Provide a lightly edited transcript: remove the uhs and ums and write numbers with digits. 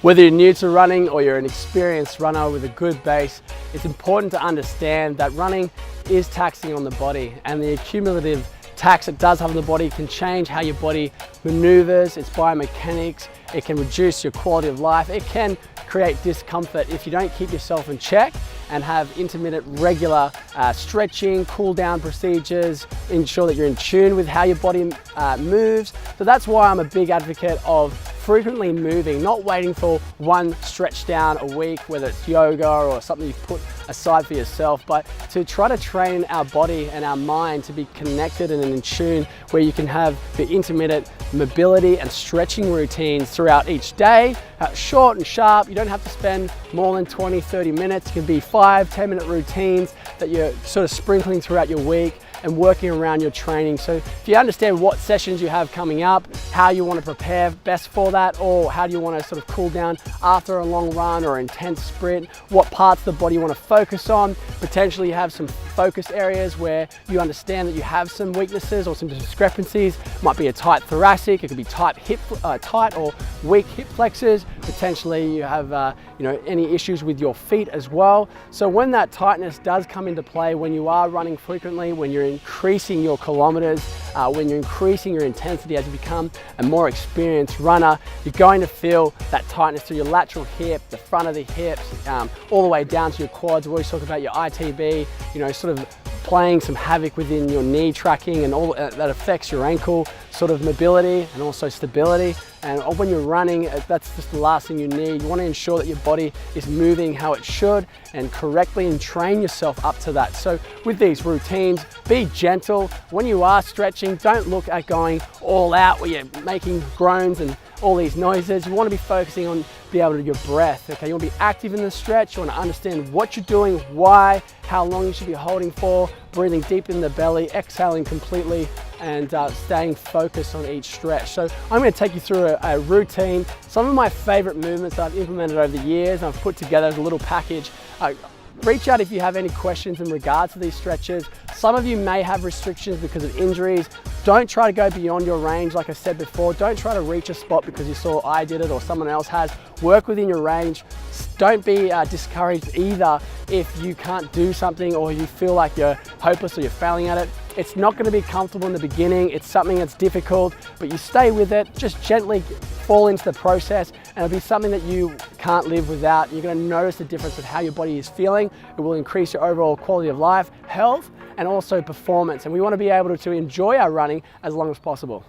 Whether you're new to running or you're an experienced runner with a good base, it's important to understand that running is taxing on the body, and the accumulative tax it does have on the body can change how your body maneuvers, its biomechanics. It can reduce your quality of life. It can create discomfort if you don't keep yourself in check and have intermittent, regular stretching, cool down procedures, ensure that you're in tune with how your body moves. So that's why I'm a big advocate of frequently moving, not waiting for one stretch down a week, whether it's yoga or something you've put aside for yourself, but to try to train our body and our mind to be connected and in tune, where you can have the intermittent mobility and stretching routines throughout each day, short and sharp. You don't have to spend more than 20-30 minutes. It can be 5-10 minute routines that you're sort of sprinkling throughout your week and working around your training. So if you understand what sessions you have coming up, how you want to prepare best for that, or how do you want to sort of cool down after a long run or intense sprint, what parts of the body you want to focus on, potentially you have some focus areas where you understand that you have some weaknesses or some discrepancies. It might be a tight thoracic, it could be tight or weak hip flexors. Potentially you have any issues with your feet as well. So when that tightness does come into play, when you are running frequently, when you're increasing your kilometers, when you're increasing your intensity as you become a more experienced runner, you're going to feel that tightness through your lateral hip, the front of the hips, all the way down to your quads. We always talk about your ITB, sort of playing some havoc within your knee tracking, and all that affects your ankle sort of mobility and also stability. And when you're running, that's just the last thing you need. You want to ensure that your body is moving how it should and correctly, and train yourself up to that. So with these routines, be gentle. When you are stretching, don't look at going all out where you're making groans and all these noises. You want to be focusing on your breath. Okay, you want to be active in the stretch. You want to understand what you're doing, why, how long you should be holding for, breathing deep in the belly, exhaling completely, and staying focused on each stretch. So I'm going to take you through a routine, some of my favorite movements that I've implemented over the years, and I've put together as a little package. Reach out if you have any questions in regards to these stretches. Some of you may have restrictions because of injuries. Don't try to go beyond your range. Like I said before, don't try to reach a spot because you saw I did it or someone else has. Work within your range. Don't be discouraged either if you can't do something or you feel like you're hopeless or you're failing at it. It's not going to be comfortable in the beginning. It's something that's difficult, but you stay with it. Just gently fall into the process, and it'll be something that you can't live without. You're going to notice the difference of how your body is feeling. It will increase your overall quality of life, health, and also performance. And we want to be able to enjoy our running as long as possible.